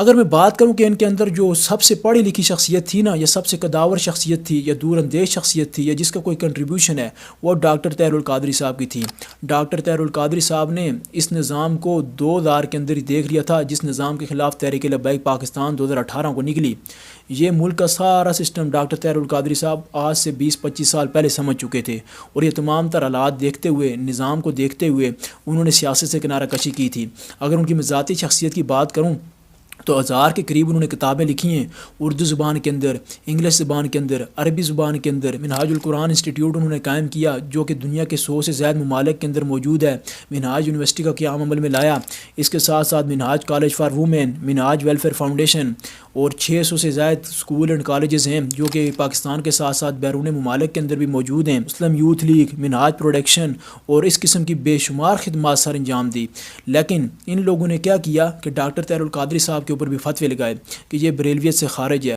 اگر میں بات کروں کہ ان کے اندر جو سب سے پڑھی لکھی شخصیت تھی نا، یا سب سے قداور شخصیت تھی، یا دور اندیش شخصیت تھی، یا جس کا کوئی کنٹریبیوشن ہے، وہ ڈاکٹر طاہر القادری صاحب کی تھی۔ ڈاکٹر طاہر القادری صاحب نے اس نظام کو 2000 کے اندر ہی دیکھ لیا تھا، جس نظام کے خلاف تحریک لبیک پاکستان 2018 کو نکلی۔ یہ ملک کا سارا سسٹم ڈاکٹر طاہر القادری صاحب آج سے 20-25 سال پہلے سمجھ چکے تھے، اور یہ تمام تر حالات دیکھتے ہوئے، نظام کو دیکھتے ہوئے انہوں نے سیاست سے کنارہ کشی کی تھی۔ اگر ان کی میں ذاتی شخصیت کی بات کروں تو 1000 کے قریب انہوں نے کتابیں لکھی ہیں، اردو زبان کے اندر، انگلش زبان کے اندر، عربی زبان کے اندر۔ منہاج القرآن انسٹیٹیوٹ انہوں نے قائم کیا، جو کہ دنیا کے 100 سے زائد ممالک کے اندر موجود ہے۔ منہاج یونیورسٹی کا قیام عمل میں لایا۔ اس کے ساتھ ساتھ Minhaj college for women, Minhaj welfare foundation, اور 600 سے زائد اسکول اینڈ کالجز ہیں جو کہ پاکستان کے ساتھ ساتھ بیرون ممالک کے اندر بھی موجود ہیں۔ مسلم یوتھ لیگ، منہاج پروڈکشن اور اس قسم کی بے شمار خدمات سر انجام دی۔ لیکن ان لوگوں نے کیا کیا کہ ڈاکٹر طاہر القادری صاحب کے اوپر بھی فتوے لگائے کہ یہ بریلویت سے خارج ہے۔